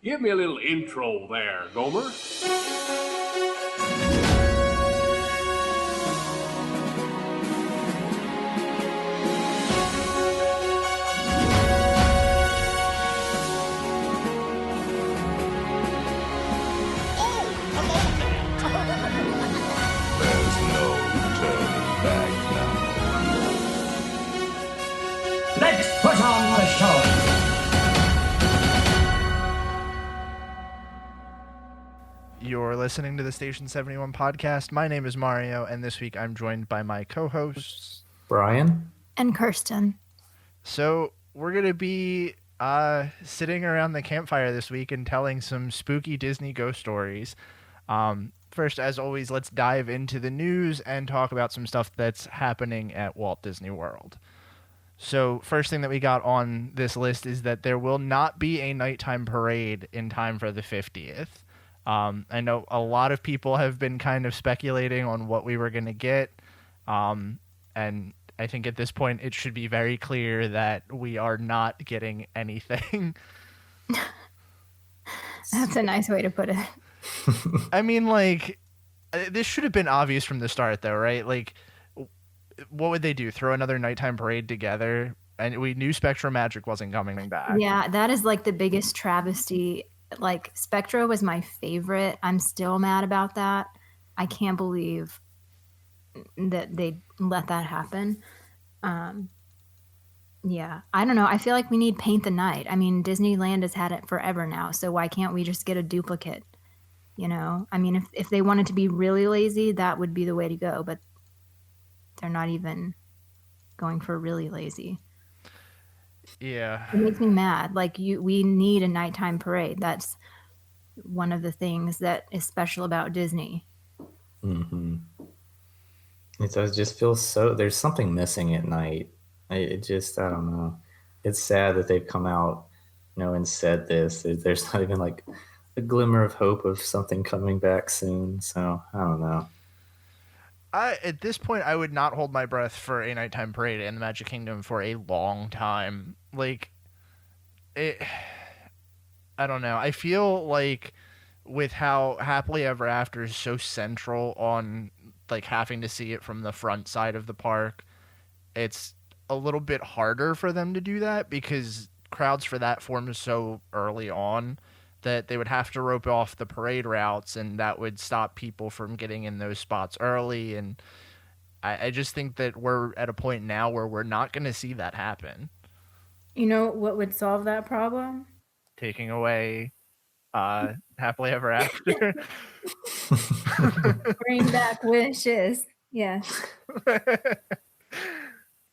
Give me a little intro there, Gomer. There's no turning back now. Let's put on the show. You're listening to the Station 71 podcast. My name is Mario, and this week I'm joined by my co-hosts, Brian and Kirsten. So we're going to be sitting around the campfire this week and telling some spooky Disney ghost stories. First, as always, let's dive into the news and talk about some stuff that's happening at Walt Disney World. So first thing that we got on this list is that there will not be a nighttime parade in time for the 50th. I know a lot of people have been kind of speculating on what we were going to get. And I think at this point it should be very clear that we are not getting anything. That's a nice way to put it. I mean, like, this should have been obvious from the start, though, right? Like, what would they do? Throw another nighttime parade together? And we knew Spectrum Magic wasn't coming back. Yeah, that is like the biggest travesty. Like, Spectra was my favorite. I'm still mad about that. I can't believe that they let that happen. Yeah, I don't know. I feel like we need Paint the Night. I mean, Disneyland has had it forever now, so why can't we just get a duplicate? You know, I mean, if they wanted to be really lazy, that would be the way to go, but they're not even going for really lazy. Yeah. It makes me mad. Like, we need a nighttime parade. That's one of the things that is special about Disney. Mm-hmm. It does just feel so, there's something missing at night. I don't know. It's sad that they've come out, and said this. There's not even like a glimmer of hope of something coming back soon. So I don't know. At this point, I would not hold my breath for a nighttime parade in the Magic Kingdom for a long time. Like, I don't know. I feel like with how Happily Ever After is so central on, like, having to see it from the front side of the park, it's a little bit harder for them to do that because crowds for that form so early on that they would have to rope off the parade routes, and that would stop people from getting in those spots early. And I just think that we're at a point now where we're not going to see that happen. You know what would solve that problem? Taking away Happily Ever After. Bring back wishes. Yeah.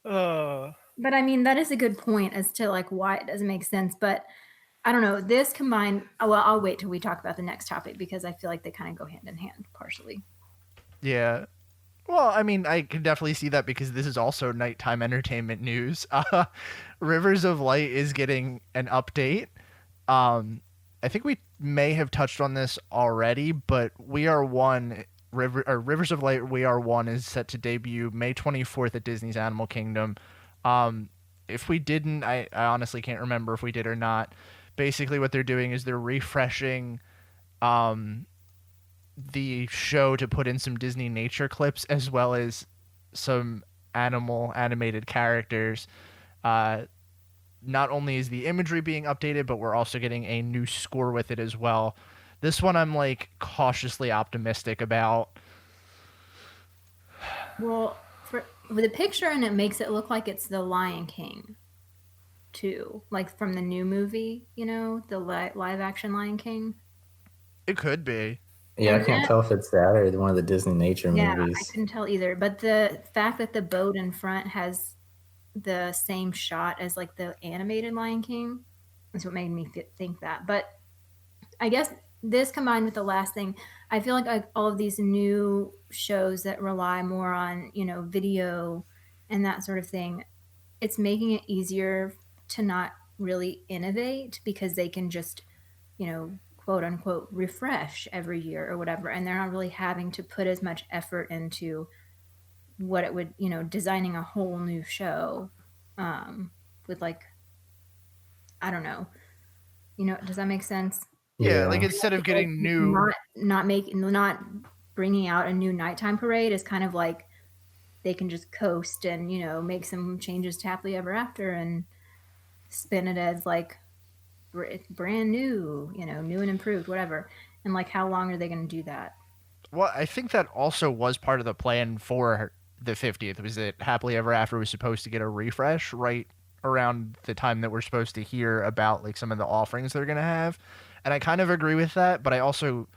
But I mean, that is a good point as to like why it doesn't make sense. But I don't know. This combined, well, I'll wait till we talk about the next topic because I feel like they kind of go hand in hand partially. Yeah. Well, I mean, I can definitely see that because this is also nighttime entertainment news. Rivers of Light is getting an update. I think we may have touched on this already, but We Are One, Rivers of Light We Are One is set to debut May 24th at Disney's Animal Kingdom. If we didn't, I honestly can't remember if we did or not. Basically what they're doing is they're refreshing the show to put in some Disney nature clips as well as some animated characters. Not only is the imagery being updated, but we're also getting a new score with it as well. This one I'm like cautiously optimistic about. Well, with the picture and it makes it look like it's the Lion King too, like from the new movie, the live action Lion King. It could be. Yeah, I can't tell if it's that or one of the Disney nature movies. Yeah, I couldn't tell either. But the fact that the boat in front has the same shot as like the animated Lion King is what made me think that. But I guess this combined with the last thing, I feel like all of these new shows that rely more on, video and that sort of thing, it's making it easier to not really innovate because they can just, quote unquote, refresh every year or whatever. And they're not really having to put as much effort into what it would, designing a whole new show with like, I don't know. Does that make sense? Yeah, like Yeah. instead of getting new, not bringing out a new nighttime parade is kind of like they can just coast and make some changes to Happily Ever After and spin it as like it's brand new, new and improved, whatever. And like, how long are they going to do that? well, I think that also was part of the plan for the 50th, was that Happily Ever After was supposed to get a refresh right around the time that we're supposed to hear about like some of the offerings they're going to have. And I kind of agree with that, but I also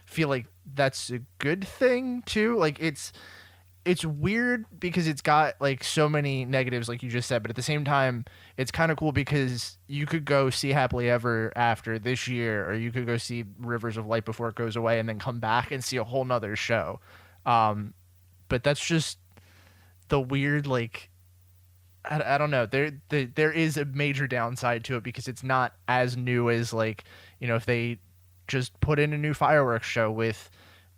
feel like that's a good thing too. Like it's weird because it's got like so many negatives like you just said, but at the same time it's kind of cool because you could go see Happily Ever After this year, or you could go see Rivers of Light before it goes away and then come back and see a whole nother show. But that's just the weird, like, I don't know, there is a major downside to it because it's not as new as, like, if they just put in a new fireworks show with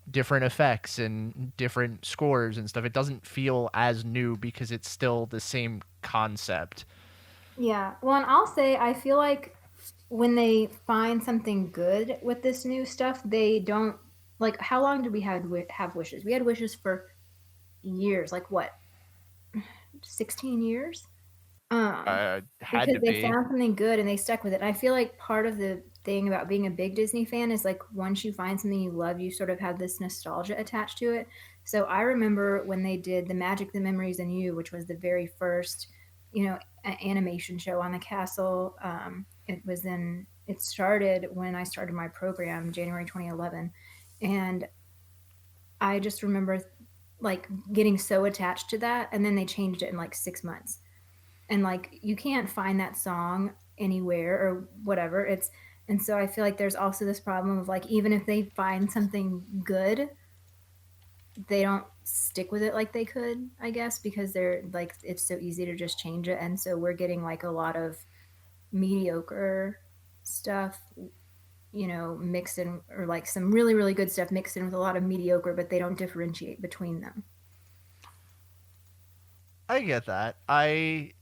different effects and different scores and stuff. It doesn't feel as new because it's still the same concept. Yeah. Well, and I'll say I feel like when they find something good with this new stuff, they don't like. How long did we have wishes? We had wishes for years. Like what? 16 years. Had Because to they be. found something good and they stuck with it. And I feel like part of the thing about being a big Disney fan is like once you find something you love, you sort of have this nostalgia attached to it. So I remember when they did The Magic, the Memories, and You, which was the very first, animation show on the castle. It started when I started my program, January 2011. And I just remember like getting so attached to that. And then they changed it in like 6 months. And like you can't find that song anywhere or whatever. And so I feel like there's also this problem of like even if they find something good, they don't stick with it like they could, I guess, because they're like it's so easy to just change it. And so we're getting like a lot of mediocre stuff, mixed in, or like some really, really good stuff mixed in with a lot of mediocre, but they don't differentiate between them. I get that. I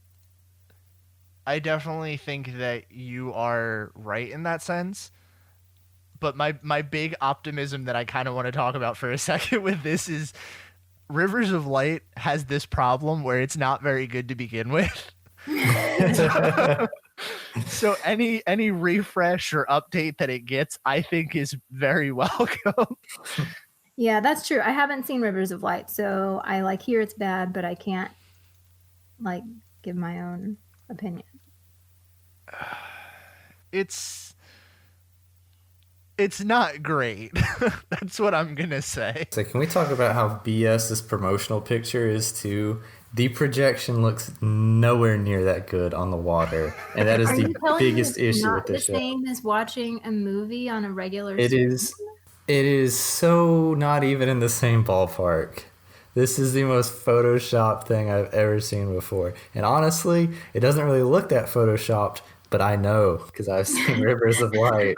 definitely think that you are right in that sense. But my big optimism that I kind of want to talk about for a second with this is Rivers of Light has this problem where it's not very good to begin with. So any refresh or update that it gets, I think, is very welcome. Yeah, that's true. I haven't seen Rivers of Light, so I like hear it's bad, but I can't like give my own opinion. It's not great. That's what I'm gonna say. So can we talk about how BS this promotional picture is too? The projection looks nowhere near that good on the water, and that is Are the you telling me biggest it's issue not with the this show. same as watching a movie on a regular It screen? is. It is so not even in the same ballpark. This is the most Photoshopped thing I've ever seen before, and honestly, it doesn't really look that Photoshopped. But I know because I've seen Rivers of Light.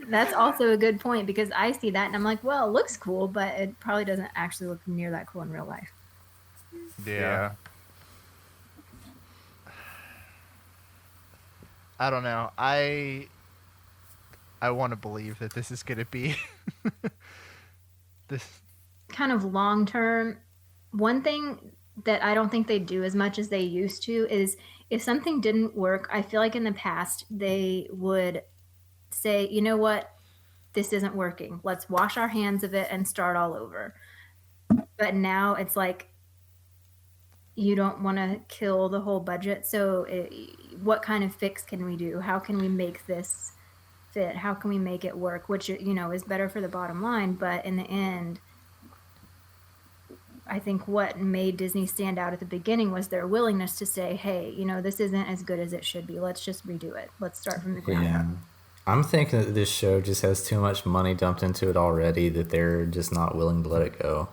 That's also a good point because I see that and I'm like, well, it looks cool, but it probably doesn't actually look near that cool in real life. Yeah. I don't know. I want to believe that this is going to be this Kind of long term. One thing that I don't think they do as much as they used to is if something didn't work, I feel like in the past they would say, you know what, this isn't working. Let's wash our hands of it and start all over. But now it's like you don't want to kill the whole budget. So what kind of fix can we do? How can we make this fit? How can we make it work? Which, is better for the bottom line. But in the end, I think what made Disney stand out at the beginning was their willingness to say, hey, this isn't as good as it should be. Let's just redo it. Let's start from the ground up. I'm thinking that this show just has too much money dumped into it already that they're just not willing to let it go.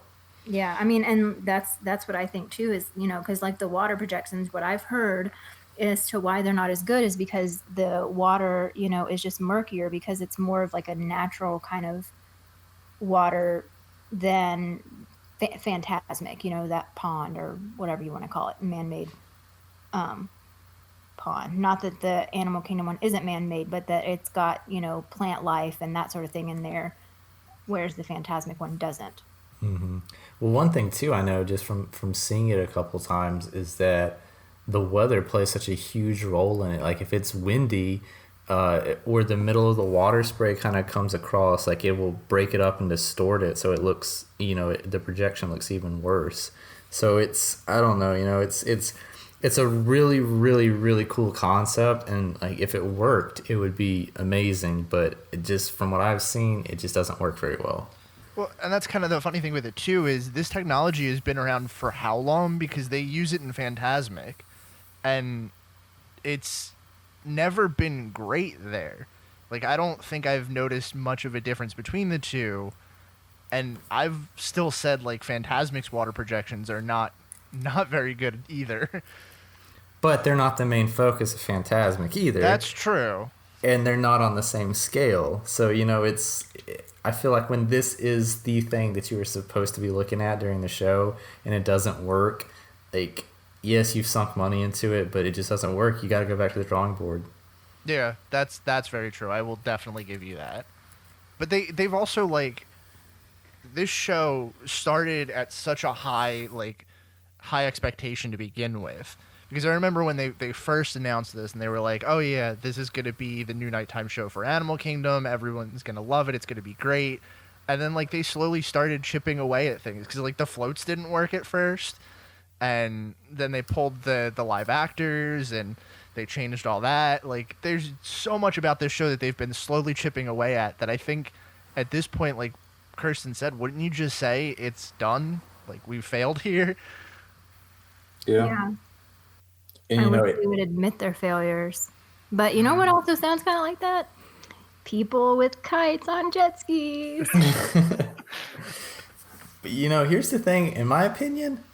Yeah, I mean, and that's what I think too is, because like the water projections, what I've heard as to why they're not as good is because the water, is just murkier because it's more of like a natural kind of water than phantasmic, that pond or whatever you want to call it, man-made pond. Not that the Animal Kingdom one isn't man-made, but that it's got, you know, plant life and that sort of thing in there, whereas the Fantasmic one doesn't. Well, one thing too I know just from seeing it a couple times is that the weather plays such a huge role in it. Like if it's windy, or the middle of the water spray kind of comes across, like it will break it up and distort it, so it looks, you know, the projection looks even worse. So it's, I don't know, you know, it's a really, really, really cool concept, and like if it worked, it would be amazing. But it just, from what I've seen, it just doesn't work very well. Well, and that's kind of the funny thing with it too, is this technology has been around for how long? Because they use it in Fantasmic, and it's never been great there. Like, I don't think I've noticed much of a difference between the two, and I've still said like Fantasmic's water projections are not very good either. But they're not the main focus of Fantasmic either. That's true. And they're not on the same scale. So, you know, I feel like when this is the thing that you were supposed to be looking at during the show and it doesn't work, like, yes, you've sunk money into it, but it just doesn't work. You got to go back to the drawing board. Yeah, that's very true. I will definitely give you that. But they've also, like, this show started at such a high expectation to begin with. Because I remember when they first announced this and they were like, oh yeah, this is going to be the new nighttime show for Animal Kingdom. Everyone's going to love it. It's going to be great. And then like they slowly started chipping away at things because like the floats didn't work at first. And then they pulled the live actors and they changed all that. Like there's so much about this show that they've been slowly chipping away at that I think at this point, like Kirsten said, wouldn't you just say it's done? Like we failed here? Yeah. And I you know, wish they would admit their failures. But you know what also sounds kind of like that? People with kites on jet skis. But you know, here's the thing. In my opinion,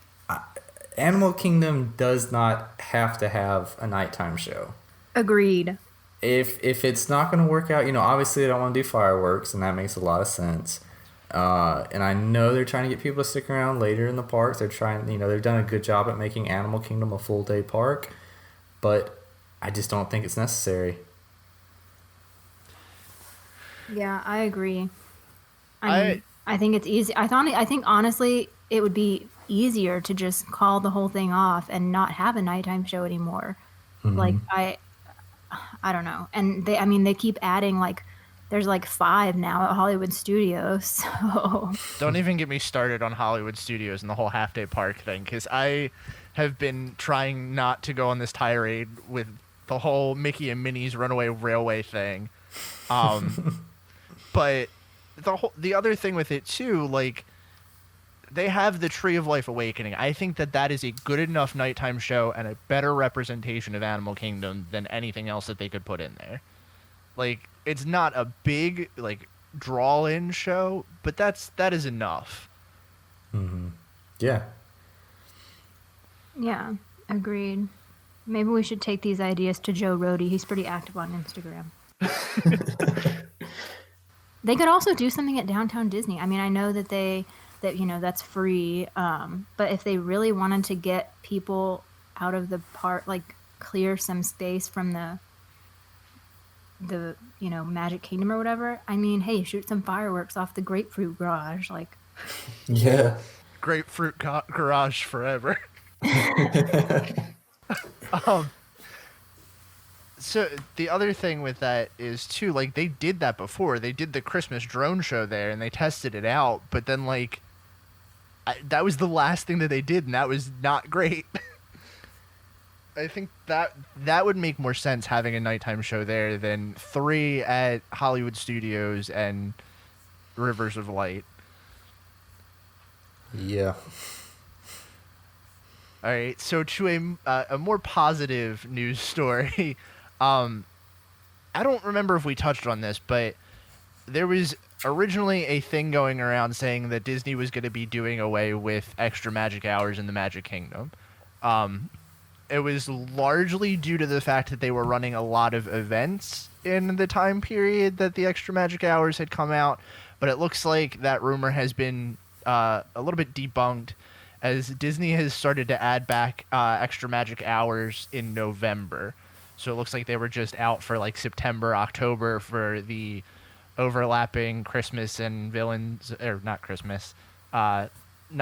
Animal Kingdom does not have to have a nighttime show. Agreed. If it's not going to work out, you know, obviously they don't want to do fireworks, and that makes a lot of sense. And I know they're trying to get people to stick around later in the parks. They're trying, you know, they've done a good job at making Animal Kingdom a full day park, but I just don't think it's necessary. Yeah, I agree. I think it's easy. I think honestly, it would be easier to just call the whole thing off and not have a nighttime show anymore. Mm-hmm. Like I don't know. And they keep adding like. There's like 5 now at Hollywood Studios, so... Don't even get me started on Hollywood Studios and the whole half-day park thing, because I have been trying not to go on this tirade with the whole Mickey and Minnie's Runaway Railway thing. But the other thing with it, too, like, they have the Tree of Life Awakening. I think that is a good enough nighttime show and a better representation of Animal Kingdom than anything else that they could put in there. Like, it's not a big, like, draw-in show, but that is enough. Mm-hmm. Yeah. Yeah, agreed. Maybe we should take these ideas to Joe Rohde. He's pretty active on Instagram. They could also do something at Downtown Disney. I mean, I know that that's free, but if they really wanted to get people out of the park, like, clear some space from the Magic Kingdom or whatever, I mean, hey, shoot some fireworks off the Grapefruit Garage, like. Yeah. Grapefruit Garage forever. So the other thing with that is too, like, they did that before. They did the Christmas drone show there and they tested it out, but then like that was the last thing that they did and that was not great. I think that would make more sense having a nighttime show there than 3 at Hollywood Studios and Rivers of Light. Yeah. All right, so to a more positive news story. I don't remember if we touched on this, but there was originally a thing going around saying that Disney was going to be doing away with extra magic hours in the Magic Kingdom. It was largely due to the fact that they were running a lot of events in the time period that the extra magic hours had come out, but it looks like that rumor has been a little bit debunked as Disney has started to add back extra magic hours in November. So it looks like they were just out for like September, October for the overlapping Christmas and villains, or not Christmas, not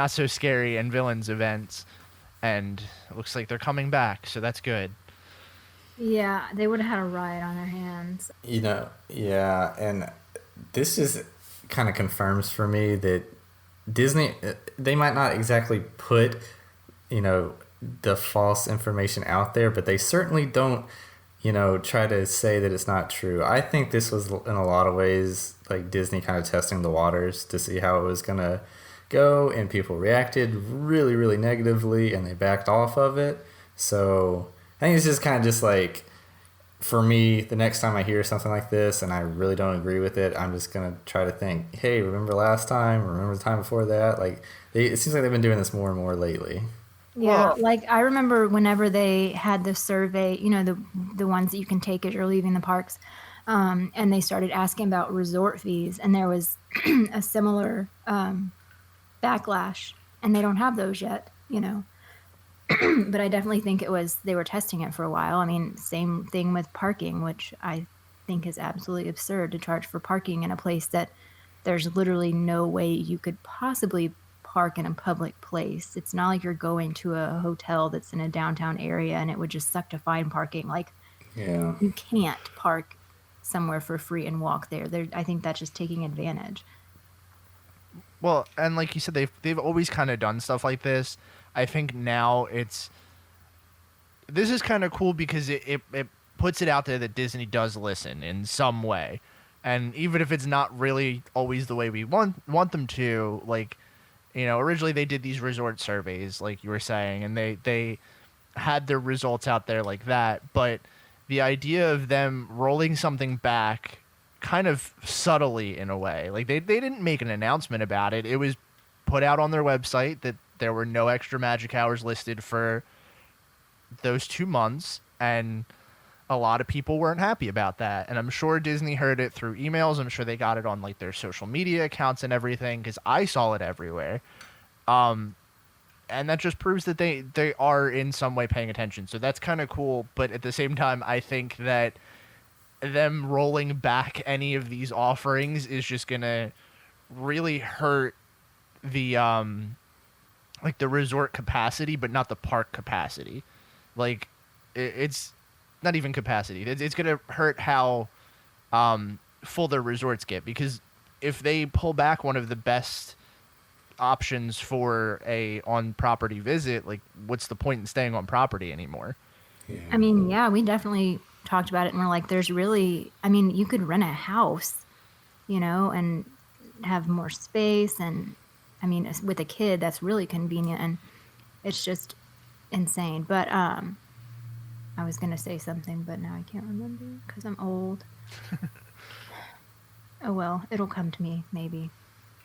so scary and villains events. And it looks like they're coming back, so that's good. Yeah, they would have had a riot on their hands. Yeah, and this just kind of confirms for me that Disney, they might not exactly put, the false information out there, but they certainly don't, try to say that it's not true. I think this was in a lot of ways like Disney kind of testing the waters to see how it was going to go, and people reacted really, really negatively and they backed off of it. So I think it's just kind of just like, for me, the next time I hear something like this and I really don't agree with it, I'm just going to try to think, hey, remember last time? Remember the time before that? Like, it seems like they've been doing this more and more lately. Yeah, like I remember whenever they had the survey, the ones that you can take as you're leaving the parks, and they started asking about resort fees, and there was a similar backlash, and they don't have those yet, But I definitely think they were testing it for a while. I mean, same thing with parking, which I think is absolutely absurd to charge for parking in a place that there's literally no way you could possibly park in a public place. It's not like you're going to a hotel that's in a downtown area and it would just suck to find parking. Like, Yeah. you can't park somewhere for free and walk there. I think that's just taking advantage. Well, and like you said, they've always kind of done stuff like this. I think now this is kind of cool because it puts it out there that Disney does listen in some way. And even if it's not really always the way we want them to, like, originally they did these resort surveys, like you were saying, and they had their results out there like that. But the idea of them rolling something back kind of subtly in a way, like they didn't make an announcement about it. It was put out on their website that there were no extra magic hours listed for those 2 months, and a lot of people weren't happy about that. And I'm sure Disney heard it through emails. I'm sure they got it on like their social media accounts and everything, because I saw it everywhere. And that just proves that they are in some way paying attention. So that's kind of cool. But at the same time, I think that them rolling back any of these offerings is just going to really hurt the like the resort capacity, but not the park capacity. Like, it's not even capacity. It's going to hurt how full their resorts get, because if they pull back one of the best options for a on-property visit, like, what's the point in staying on property anymore? Yeah. I mean, yeah, we definitely talked about it, and we're like, you could rent a house, and have more space, and I mean, with a kid, that's really convenient, and it's just insane. But I was going to say something, but now I can't remember because I'm old. Oh, well, it'll come to me, maybe.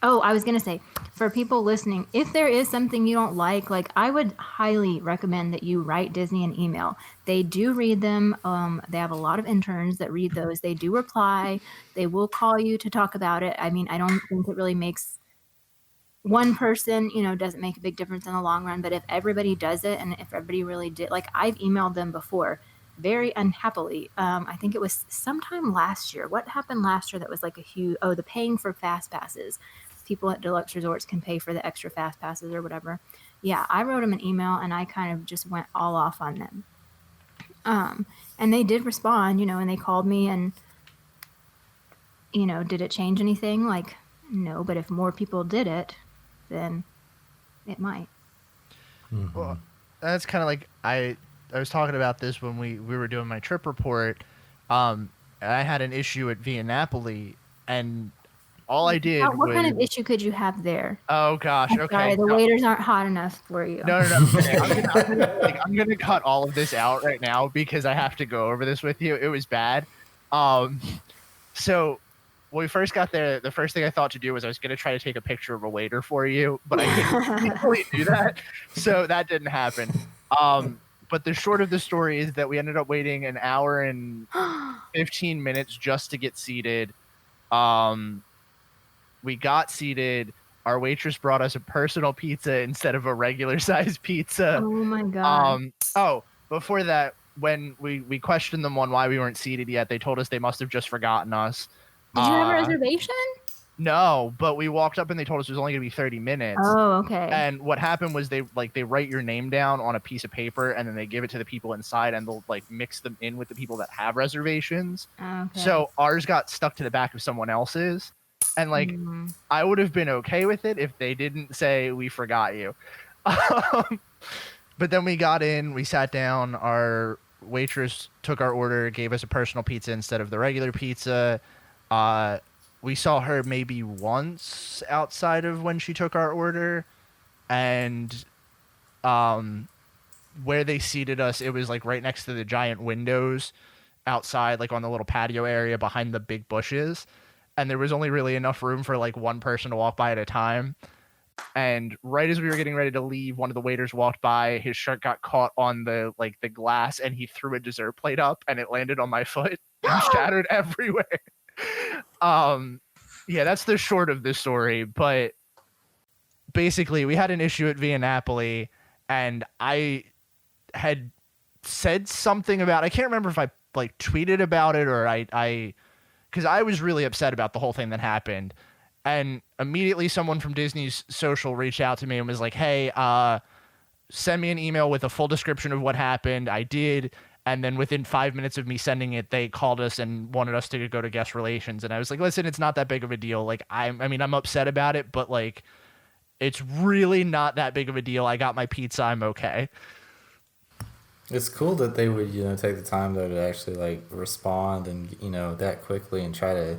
Oh, I was going to say, for people listening, if there is something you don't like, I would highly recommend that you write Disney an email. They do read them. They have a lot of interns that read those. They do reply. They will call you to talk about it. I mean, I don't think it really makes one person, doesn't make a big difference in the long run. But if everybody does it, and if everybody really did, I've emailed them before, very unhappily. I think it was sometime last year. What happened last year that was like a huge, the paying for fast passes. People at deluxe resorts can pay for the extra fast passes or whatever. Yeah, I wrote them an email and I kind of just went all off on them. And they did respond, and they called me and, did it change anything? No, but if more people did it, then it might. Mm-hmm. Well, that's kind of like I was talking about this when we were doing my trip report. I had an issue at Via Napoli, and all I did was... What kind of issue could you have there? Oh, gosh, okay. Sorry, the waiters aren't hot enough for you. No. Okay. I'm gonna cut all of this out right now because I have to go over this with you. It was bad. So when we first got there, the first thing I thought to do was I was going to try to take a picture of a waiter for you, but I couldn't really do that. So that didn't happen. But the short of the story is that we ended up waiting an hour and 15 minutes just to get seated. We got seated. Our waitress brought us a personal pizza instead of a regular size pizza. Oh my God. Before that, when we questioned them on why we weren't seated yet, they told us they must have just forgotten us. Did you have a reservation? No, but we walked up and they told us it was only going to be 30 minutes. Oh, okay. And what happened was they write your name down on a piece of paper and then they give it to the people inside and they'll like mix them in with the people that have reservations. Okay. So ours got stuck to the back of someone else's. And like, I would have been okay with it if they didn't say we forgot you. But then we got in, we sat down, our waitress took our order, gave us a personal pizza instead of the regular pizza. We saw her maybe once outside of when she took our order, and where they seated us, it was like right next to the giant windows outside, like on the little patio area behind the big bushes, and there was only really enough room for like one person to walk by at a time. And right as we were getting ready to leave, one of the waiters walked by, his shirt got caught on the glass, and he threw a dessert plate up and it landed on my foot and shattered everywhere. Yeah, that's the short of this story, but basically we had an issue at Via Napoli, and I had said something about, I can't remember if I like tweeted about it or I because I was really upset about the whole thing that happened, and immediately someone from Disney's social reached out to me and was like, hey, send me an email with a full description of what happened. I did. And then within 5 minutes of me sending it, they called us and wanted us to go to guest relations. And I was like, listen, it's not that big of a deal. Like, I'm upset about it, but like, it's really not that big of a deal. I got my pizza. I'm okay. It's cool that they would, take the time though to actually like respond and, that quickly and try to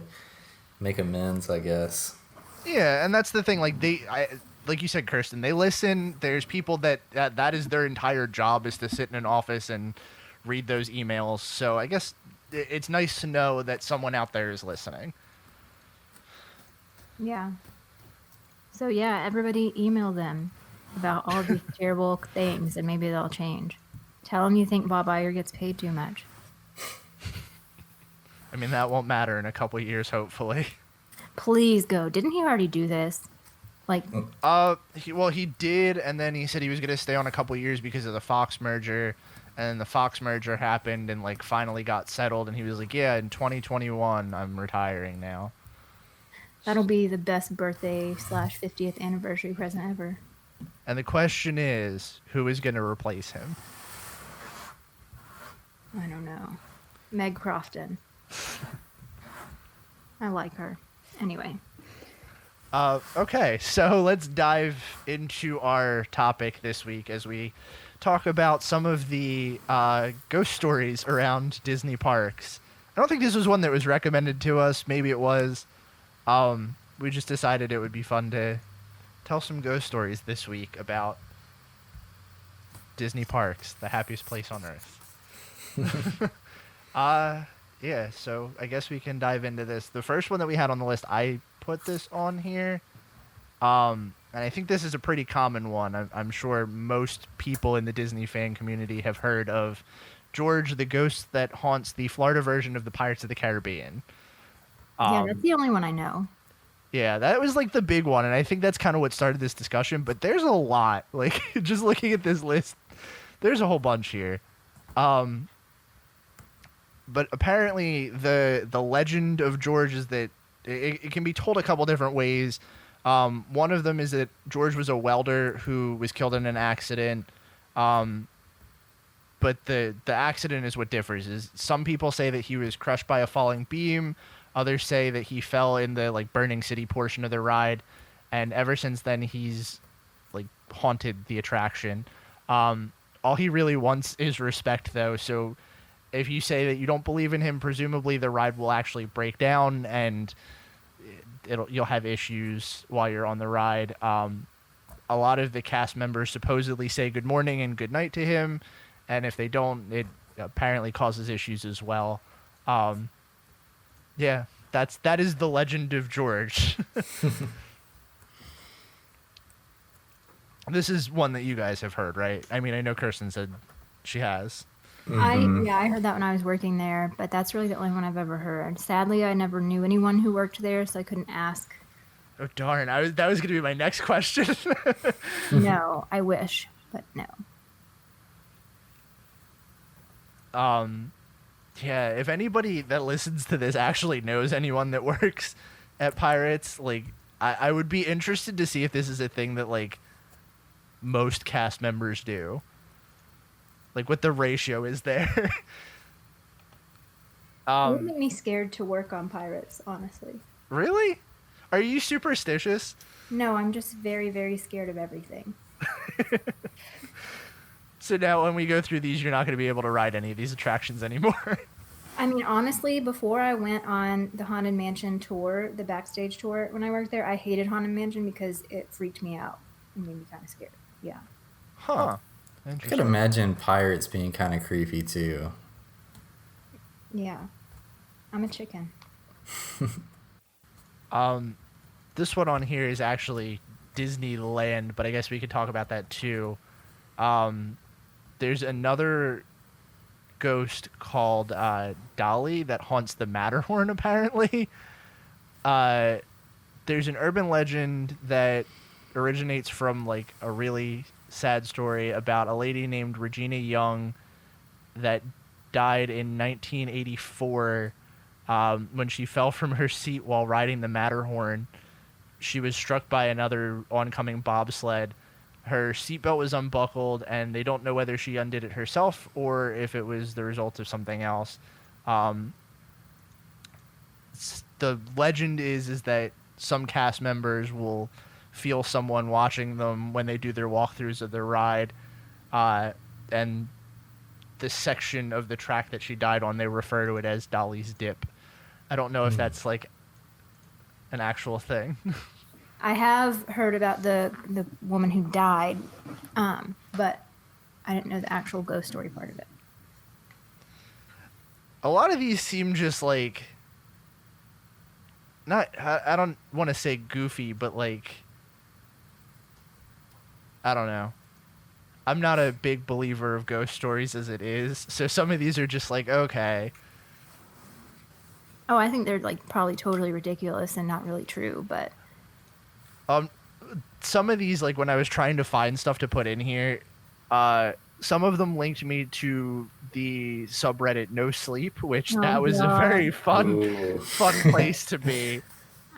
make amends, I guess. Yeah. And that's the thing. Like like you said, Kirsten, they listen. There's people that is their entire job, is to sit in an office and read those emails. So I guess it's nice to know that someone out there is listening. Yeah. So yeah, everybody email them about all these terrible things, and maybe they'll change. Tell them you think Bob Iger gets paid too much. I mean, that won't matter in a couple of years, hopefully. Please go. Didn't he already do this? Like, he did, and then he said he was going to stay on a couple of years because of the Fox merger. And the Fox merger happened and like finally got settled, and he was like, yeah, in 2021 I'm retiring now. That'll be the best birthday / 50th anniversary present ever. And the question is, who is going to replace him? I don't know. Meg Crofton. I like her. Anyway. Okay, so let's dive into our topic this week as we talk about some of the ghost stories around Disney parks. I don't think this was one that was recommended to us. Maybe it was. We just decided it would be fun to tell some ghost stories this week about Disney parks, the happiest place on earth. Yeah, so I guess we can dive into this. The first one that we had on the list, I put this on here. And I think this is a pretty common one. I'm sure most people in the Disney fan community have heard of George, the ghost that haunts the Florida version of the Pirates of the Caribbean. Yeah, that's the only one I know. Yeah, that was like the big one, and I think that's kind of what started this discussion, but there's a lot. Like, just looking at this list, there's a whole bunch here. But apparently the legend of George is that it can be told a couple different ways. One of them is that George was a welder who was killed in an accident. But the accident is what differs. Is some people say that he was crushed by a falling beam. Others say that he fell in the like Burning City portion of the ride. And ever since then, he's like haunted the attraction. All he really wants is respect, though. So if you say that you don't believe in him, presumably the ride will actually break down and you'll have issues while you're on the ride. A lot of the cast members supposedly say good morning and good night to him, and if they don't, it apparently causes issues as well. Yeah, that is the legend of George. This is one that you guys have heard, right? I mean, I know Kirsten said she has. Mm-hmm. I heard that when I was working there, but that's really the only one I've ever heard. Sadly, I never knew anyone who worked there, so I couldn't ask. Oh darn! That was going to be my next question. No, I wish, but no. Yeah, if anybody that listens to this actually knows anyone that works at Pirates, like, I would be interested to see if this is a thing that, like, most cast members do. Like, what the ratio is there. It would make me scared to work on Pirates, honestly. Really? Are you superstitious? No, I'm just very, very scared of everything. So now when we go through these, you're not going to be able to ride any of these attractions anymore. I mean, honestly, before I went on the Haunted Mansion tour, the backstage tour, when I worked there, I hated Haunted Mansion because it freaked me out and made me kind of scared. Yeah. Huh. I could Interesting. imagine pirates being kind of creepy too. Yeah. I'm a chicken. This one on here is actually Disneyland, but I guess we could talk about that too. There's another ghost called Dolly that haunts the Matterhorn, apparently. There's an urban legend that originates from, like, a really sad story about a lady named Regina Young that died in 1984 when she fell from her seat while riding the Matterhorn. She was struck by another oncoming bobsled. Her seatbelt was unbuckled, and they don't know whether she undid it herself or if it was the result of something else. The legend is that some cast members will feel someone watching them when they do their walkthroughs of their ride, and this section of the track that she died on, they refer to it as Dolly's Dip. I don't know if that's, like, an actual thing. I have heard about the woman who died, but I didn't know the actual ghost story part of it. A lot of these seem just, like, not, I don't want to say goofy, but, like, I don't know. I'm not a big believer of ghost stories as it is, so some of these are just like, okay. Oh, I think they're, like, probably totally ridiculous and not really true, but... Some of these, like, when I was trying to find stuff to put in here, some of them linked me to the subreddit No Sleep, which that was God. a very fun place to be.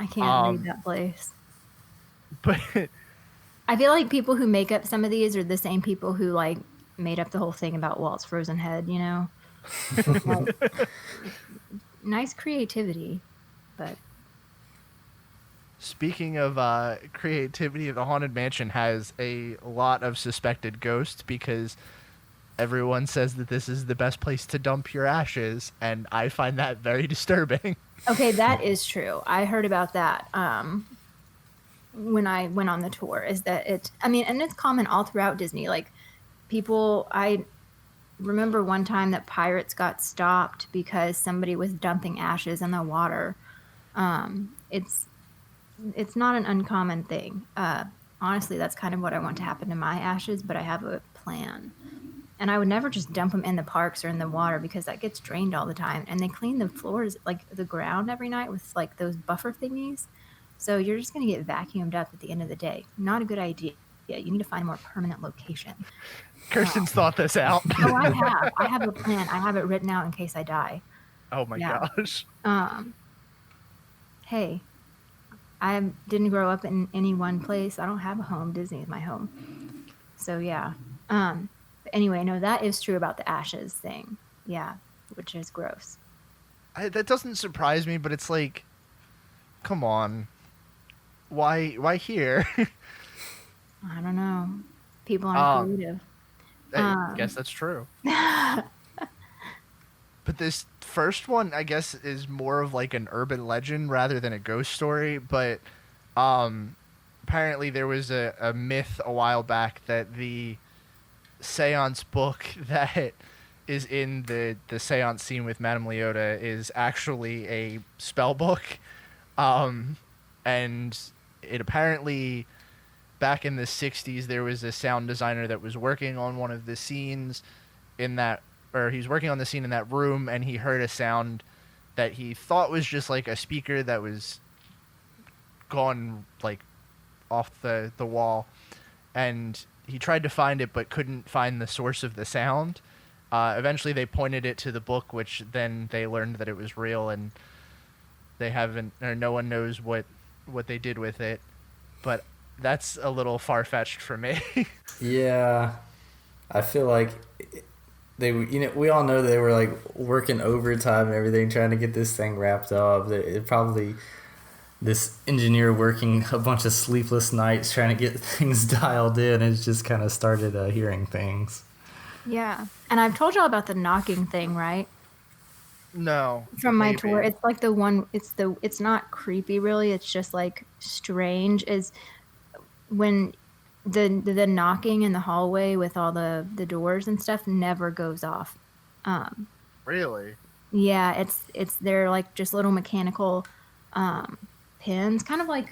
I can't read that place. But I feel like people who make up some of these are the same people who, like, made up the whole thing about Walt's frozen head, you know? Like, nice creativity, but... Speaking of creativity, the Haunted Mansion has a lot of suspected ghosts because everyone says that this is the best place to dump your ashes, and I find that very disturbing. Okay, that is true. I heard about that when I went on the tour, is that it's, I mean, and it's common all throughout Disney. Like, people, I remember one time that Pirates got stopped because somebody was dumping ashes in the water. It's not an uncommon thing. Honestly, that's kind of what I want to happen to my ashes, but I have a plan. And I would never just dump them in the parks or in the water because that gets drained all the time. And they clean the floors, like the ground every night with, like, those buffer thingies. So you're just going to get vacuumed up at the end of the day. Not a good idea. You need to find a more permanent location. Kirsten's thought this out. Oh, I have. I have a plan. I have it written out in case I die. Oh my gosh. Hey, I didn't grow up in any one place. I don't have a home. Disney is my home. So yeah. But anyway, no, that is true about the ashes thing. Yeah, which is gross. That doesn't surprise me, but it's like, come on. Why here? I don't know. People aren't creative. I guess that's true. But this first one, I guess, is more of like an urban legend rather than a ghost story. But apparently there was a myth a while back that the seance book that is in the seance scene with Madame Leota is actually a spell book. And it apparently, back in the 60s, there was a sound designer that was working on one of the scenes in that, or he's working on the scene in that room, and he heard a sound that he thought was just like a speaker that was gone, like, off the wall. And he tried to find it but couldn't find the source of the sound. Eventually, they pointed it to the book, which then they learned that it was real, and they haven't, or no one knows what they did with it. But that's a little far-fetched for me. Yeah, I feel like we all know they were like working overtime and everything trying to get this thing wrapped up. It probably this engineer working a bunch of sleepless nights trying to get things dialed in has just kind of started hearing things. Yeah. And I've told y'all about the knocking thing, right? No. From my maybe. tour. It's like it's not creepy really, it's just like strange is when the knocking in the hallway with all the doors and stuff never goes off. Really? Yeah, they're like just little mechanical pins, kind of like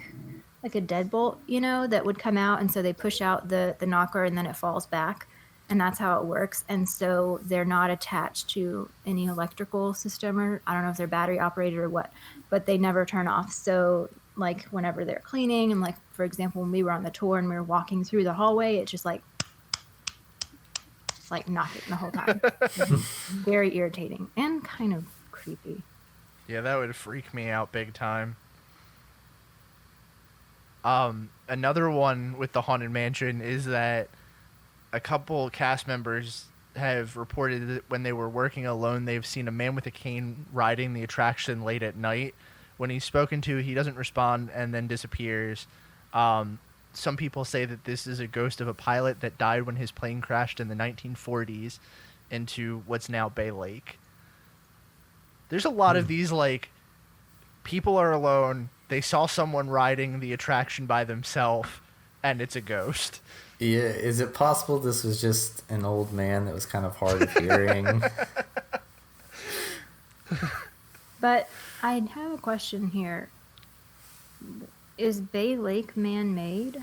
a deadbolt, that would come out, and so they push out the knocker and then it falls back, and that's how it works. And so they're not attached to any electrical system, or I don't know if they're battery operated or what, but they never turn off. So like whenever they're cleaning, and like for example when we were on the tour and we were walking through the hallway, it's just like knocking the whole time. Very irritating and kind of creepy. Yeah, that would freak me out big time. Another one with the Haunted Mansion is that a couple cast members have reported that when they were working alone, they've seen a man with a cane riding the attraction late at night. When he's spoken to, he doesn't respond and then disappears. Some people say that this is a ghost of a pilot that died when his plane crashed in the 1940s into what's now Bay Lake. There's a lot of these, like, people are alone, they saw someone riding the attraction by themselves, and it's a ghost. Yeah, is it possible this was just an old man that was kind of hard of hearing? But I have a question here. Is Bay Lake man-made?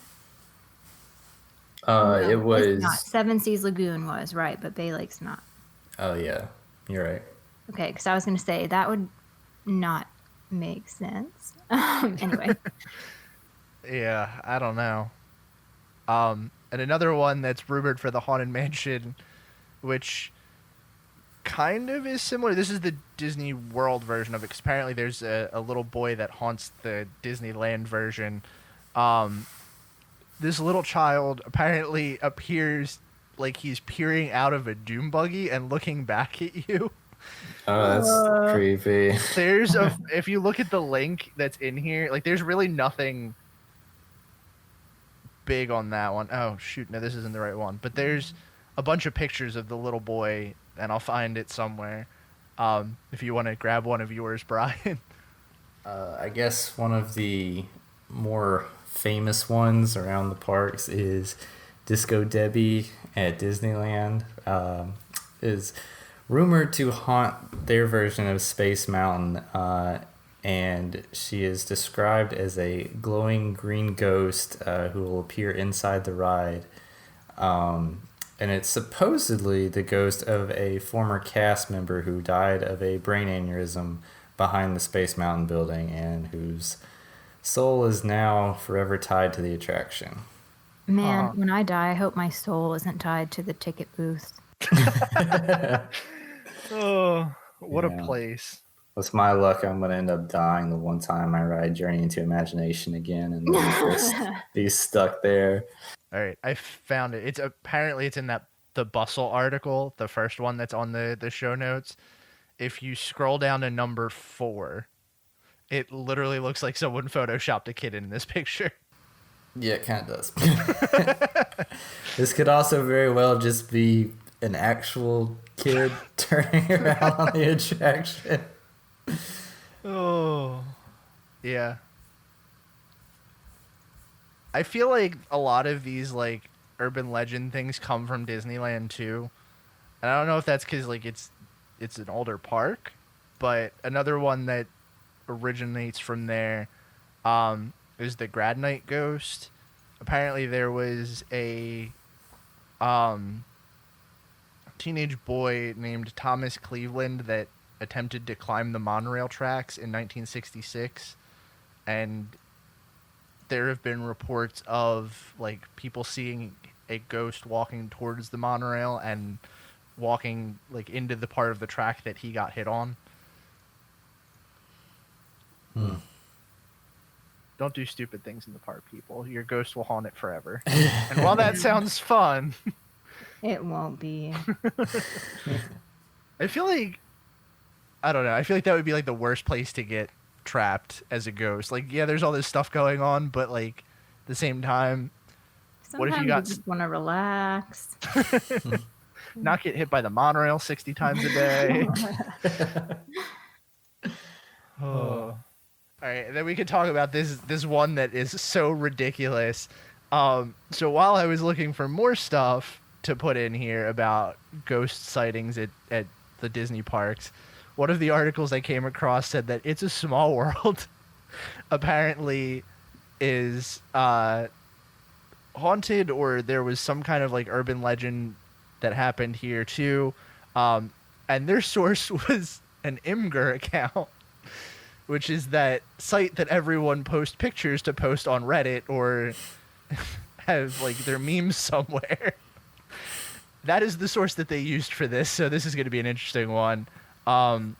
It was... It's not. Seven Seas Lagoon was, right, but Bay Lake's not. Oh, yeah. You're right. Okay, because I was going to say, that would not make sense. Anyway. Yeah, I don't know. And another one that's rumored for the Haunted Mansion, which kind of is similar. This is the Disney World version of it, because apparently there's a little boy that haunts the Disneyland version. This little child apparently appears like he's peering out of a doom buggy and looking back at you. Oh, that's creepy. If you look at the link that's in here, like there's really nothing big on that one. Oh shoot, no, this isn't the right one. But there's a bunch of pictures of the little boy, and I'll find it somewhere. If you want to grab one of yours, Brian. I guess one of the more famous ones around the parks is Disco Debbie at Disneyland. Is rumored to haunt their version of Space Mountain, and she is described as a glowing green ghost who will appear inside the ride. And it's supposedly the ghost of a former cast member who died of a brain aneurysm behind the Space Mountain building and whose soul is now forever tied to the attraction. Man, when I die, I hope my soul isn't tied to the ticket booth. Oh, what a place. With my luck, I'm going to end up dying the one time I ride Journey into Imagination again and then just be stuck there. All right, I found it. It's in the Bustle article, the first one that's on the show notes. If you scroll down to number 4, it literally looks like someone photoshopped a kid in this picture. Yeah, it kind of does. This could also very well just be an actual kid turning around on the attraction. Oh, yeah. I feel like a lot of these like urban legend things come from Disneyland too, and I don't know if that's because like it's an older park, but another one that originates from there is the Grad Night Ghost. Apparently, there was a teenage boy named Thomas Cleveland that attempted to climb the monorail tracks in 1966, and there have been reports of like people seeing a ghost walking towards the monorail and walking like into the part of the track that he got hit on. Don't do stupid things in the park, people. Your ghost will haunt it forever. And while that sounds fun, It won't be. I feel like, I don't know, I feel like that would be like the worst place to get trapped as a ghost. Like, yeah, there's all this stuff going on, but like at the same time, what if you got just want to relax? not get hit by the monorail 60 times a day? Oh. All right, and then we could talk about this one that is so ridiculous. So while I was looking for more stuff to put in here about ghost sightings at the Disney parks, one of the articles I came across said that It's a Small World apparently is haunted, or there was some kind of like urban legend that happened here too. And their source was an Imgur account, which is that site that everyone posts pictures to post on Reddit or have like their memes somewhere. That is the source that they used for this, so this is going to be an interesting one. And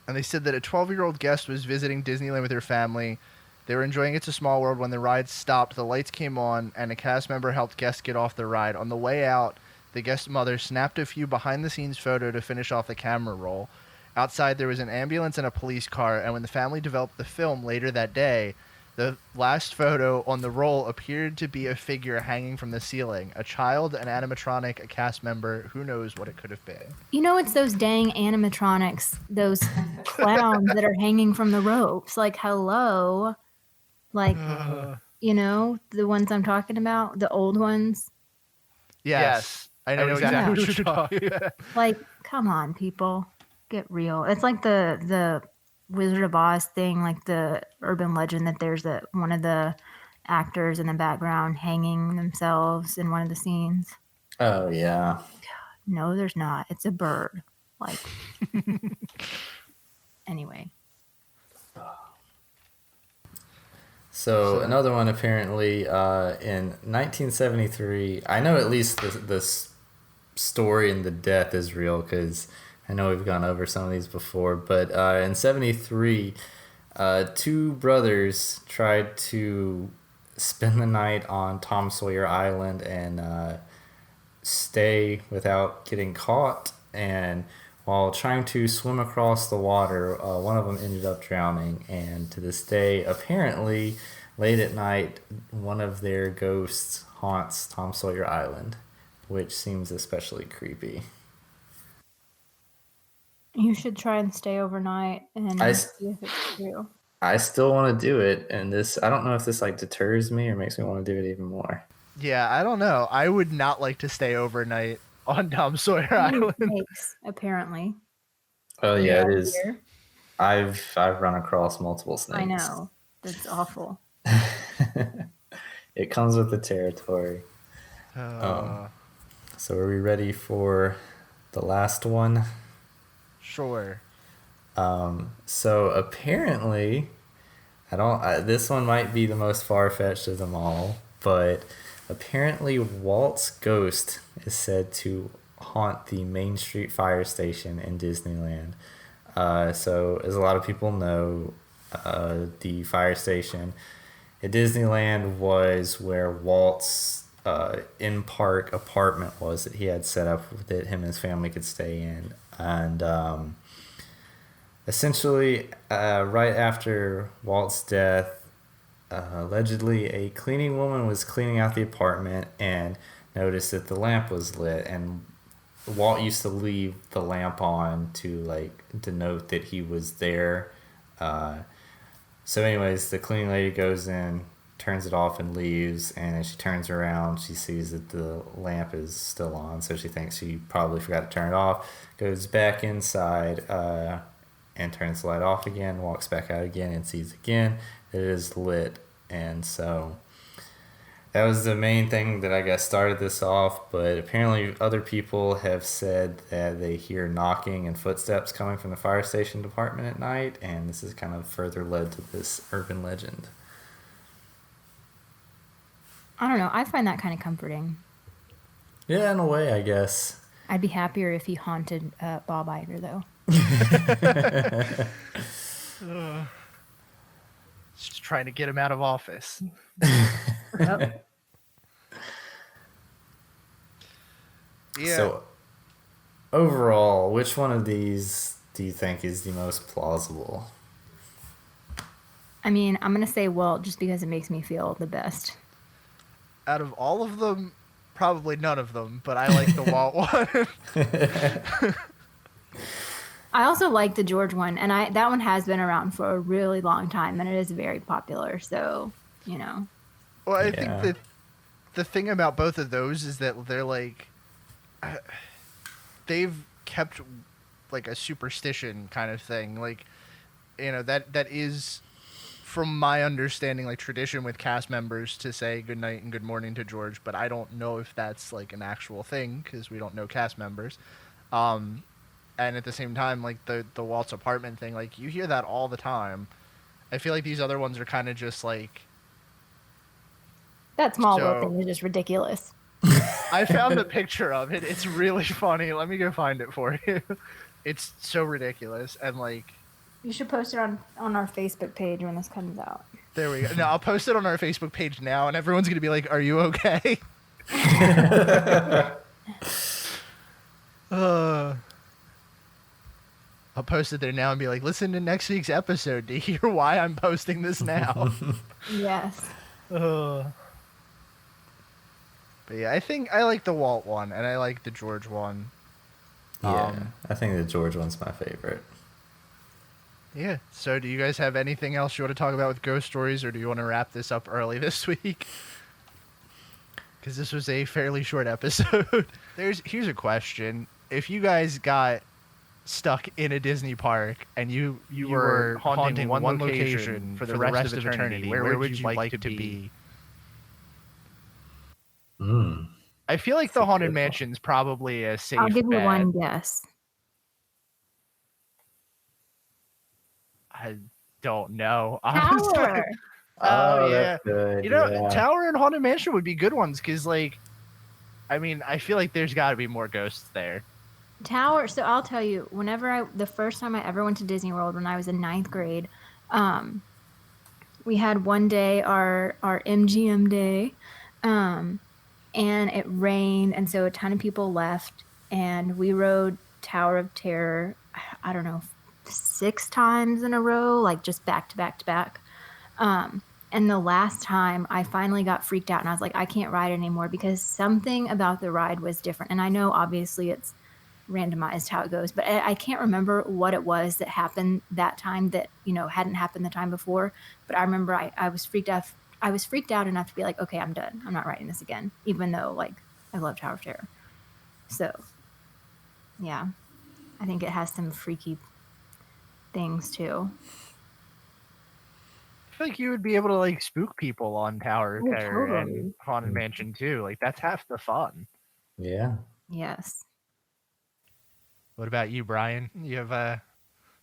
they said that a 12-year-old guest was visiting Disneyland with her family. They were enjoying It's a Small World when the ride stopped, the lights came on, and a cast member helped guests get off the ride. On the way out, the guest's mother snapped a few behind-the-scenes photo to finish off the camera roll. Outside, there was an ambulance and a police car, and when the family developed the film later that day, the last photo on the roll appeared to be a figure hanging from the ceiling. A child, an animatronic, a cast member, who knows what it could have been. You know, it's those dang animatronics, those clowns that are hanging from the ropes. Like, hello. Like, you know, the ones I'm talking about, the old ones. Yes. I know exactly what you're talking about. Like, come on, people. Get real. It's like the Wizard of Oz thing, like the urban legend that there's one of the actors in the background hanging themselves in one of the scenes. Oh, yeah. No, there's not. It's a bird. Like, anyway. So another one apparently in 1973. I know at least this story and the death is real because I know we've gone over some of these before. But in 73, two brothers tried to spend the night on Tom Sawyer Island and stay without getting caught. And while trying to swim across the water, one of them ended up drowning. And to this day, apparently, late at night, one of their ghosts haunts Tom Sawyer Island, which seems especially creepy. You should try and stay overnight and see if it's true. I still want to do it, and I don't know if this like deters me or makes me want to do it even more. Yeah, I don't know. I would not like to stay overnight on Tom Sawyer Island. Snakes, apparently. Oh yeah, it is. Here. I've run across multiple snakes. I know. That's awful. It comes with the territory. So are we ready for the last one? Sure. So apparently, this one might be the most far-fetched of them all, but apparently Walt's ghost is said to haunt the Main Street Fire Station in Disneyland. So as a lot of people know, the fire station at Disneyland was where Walt's in-park apartment was that he had set up that him and his family could stay in. And essentially, right after Walt's death, allegedly a cleaning woman was cleaning out the apartment and noticed that the lamp was lit. And Walt used to leave the lamp on to like denote that he was there. So anyways, the cleaning lady goes in, turns it off and leaves, and as she turns around, she sees that the lamp is still on, so she thinks she probably forgot to turn it off, goes back inside and turns the light off again, walks back out again and sees again that it is lit. And so that was the main thing that I guess started this off, but apparently other people have said that they hear knocking and footsteps coming from the fire station department at night, and this has kind of further led to this urban legend. I don't know. I find that kind of comforting. Yeah, in a way, I guess. I'd be happier if he haunted Bob Iger, though. Just trying to get him out of office. Yep. Yeah. So, overall, which one of these do you think is the most plausible? I mean, I'm going to say Walt just because it makes me feel the best. Out of all of them, probably none of them, but I like the Walt one. I also like the George one, and that one has been around for a really long time, and it is very popular. So, you know. Well, I think that the thing about both of those is that they're like, they've kept like a superstition kind of thing. Like, you know, that is, from my understanding, like tradition with cast members to say good night and good morning to George, but I don't know if that's like an actual thing because we don't know cast members. And at the same time, like the Walt's apartment thing, like you hear that all the time. I feel like these other ones are kind of just like, that small little thing is just ridiculous. I found a picture of it. It's really funny. Let me go find it for you. It's so ridiculous. And like, you should post it on our Facebook page when this comes out. There we go. No, I'll post it on our Facebook page now, and everyone's going to be like, are you okay? I'll post it there now and be like, listen to next week's episode to hear why I'm posting this now. Yes. But yeah, I think I like the Walt one, and I like the George one. Yeah, I think the George one's my favorite. Yeah. So do you guys have anything else you want to talk about with ghost stories, or do you want to wrap this up early this week? Because this was a fairly short episode. Here's a question. If you guys got stuck in a Disney park and you were haunting one location for the rest of eternity, where would you like to be? I feel like the Haunted Mansion's probably a safe I'll give you bet. one guess. I don't know. Tower. Oh, yeah. That's good. You know, yeah. Tower and Haunted Mansion would be good ones because, like, I mean, I feel like there's got to be more ghosts there. Tower. So I'll tell you, the first time I ever went to Disney World when I was in 9th grade, we had one day, our MGM day, and it rained, and so a ton of people left, and we rode Tower of Terror, I don't know, 6 times in a row, like just back to back to back. And the last time I finally got freaked out and I was like, I can't ride anymore because something about the ride was different. And I know obviously it's randomized how it goes, but I can't remember what it was that happened that time that, you know, hadn't happened the time before. But I remember I was freaked out. I was freaked out enough to be like, okay, I'm done. I'm not riding this again, even though like I love Tower of Terror. So yeah, I think it has some freaky things too. I feel like you would be able to like spook people on Tower of Terror totally. and Haunted Mansion too. Like that's half the fun. Yeah. Yes. What about you, Brian? You have a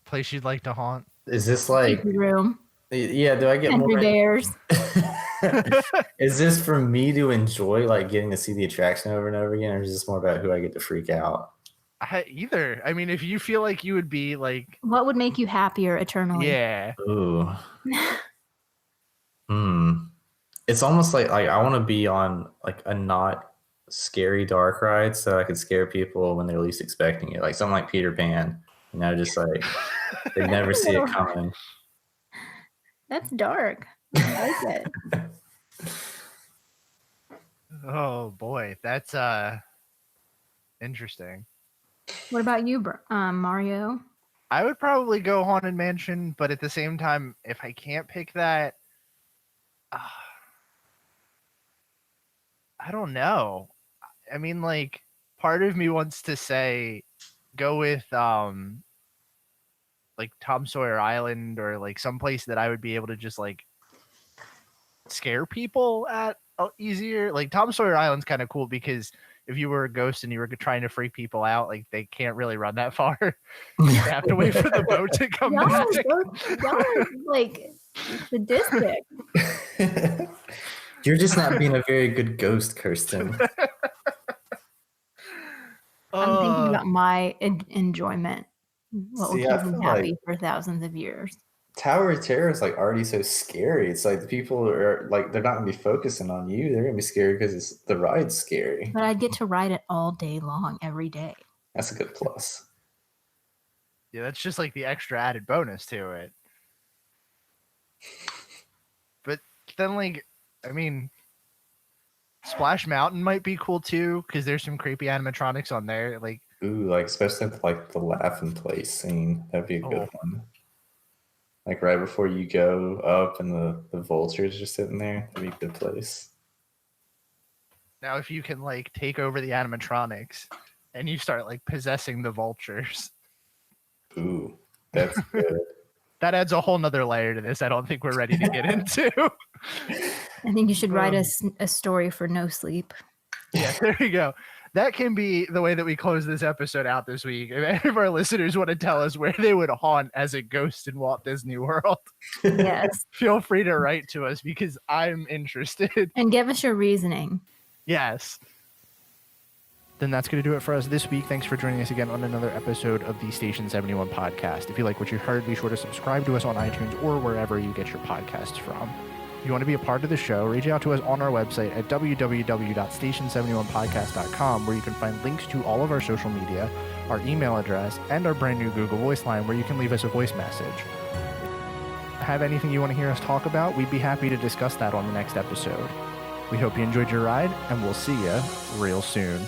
place you'd like to haunt? Is this like, Creepy room. yeah, do I get Country more? bears. Is this for me to enjoy, like getting to see the attraction over and over again, or is this more about who I get to freak out? Either. I mean, if you feel like you would be like, What would make you happier eternally? yeah, Ooh. It's almost like I want to be on like a not scary dark ride so I could scare people when they're least expecting it. Like something like Peter Pan, you know, just like they never see it coming. That's dark. I like it. oh boy, that's interesting. What about you, Mario? I would probably go Haunted Mansion, but at the same time, if I can't pick that, I don't know. I mean, like, part of me wants to say go with like Tom Sawyer Island or like someplace that I would be able to just like scare people at easier. Like Tom Sawyer Island's kind of cool because if you were a ghost and you were trying to freak people out, like they can't really run that far. You have to wait for the boat to come back. Y'all are like sadistic. You're just not being a very good ghost, Kirsten. I'm thinking about my enjoyment. What will See, I keep me feel happy like for thousands of years. Tower of Terror is like already so scary. It's like the people are like they're not gonna be focusing on you. They're gonna be scared because the ride's scary. But I'd get to ride it all day long, every day. That's a good plus. Yeah, that's just like the extra added bonus to it. But then, like, I mean, Splash Mountain might be cool too because there's some creepy animatronics on there. Like, Ooh, like especially like the laughing place scene. That'd be a good one. Like right before you go up and the vultures are sitting there. That'd be a good place. now if you can like take over the animatronics and you start like possessing the vultures, Ooh, that's good. that adds a whole nother layer to this. I don't think we're ready to get into. I think you should write a story for No Sleep. Yeah, there you go. That can be the way that we close this episode out this week. If any of our listeners want to tell us where they would haunt as a ghost in Walt Disney World, Yes. feel free to write to us because I'm interested. And give us your reasoning. Yes. Then that's going to do it for us this week. Thanks for joining us again on another episode of the Station 71 podcast. If you like what you heard, be sure to subscribe to us on iTunes or wherever you get your podcasts from. If you want to be a part of the show, reach out to us on our website at www.station71podcast.com, where you can find links to all of our social media, our email address, and our brand new Google Voice line where you can leave us a voice message. Have anything you want to hear us talk about? We'd be happy to discuss that on the next episode. We hope you enjoyed your ride, and we'll see you real soon.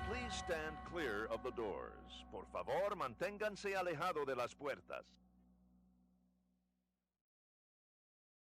Please stand clear of the doors. Por favor, manténganse alejado de las puertas.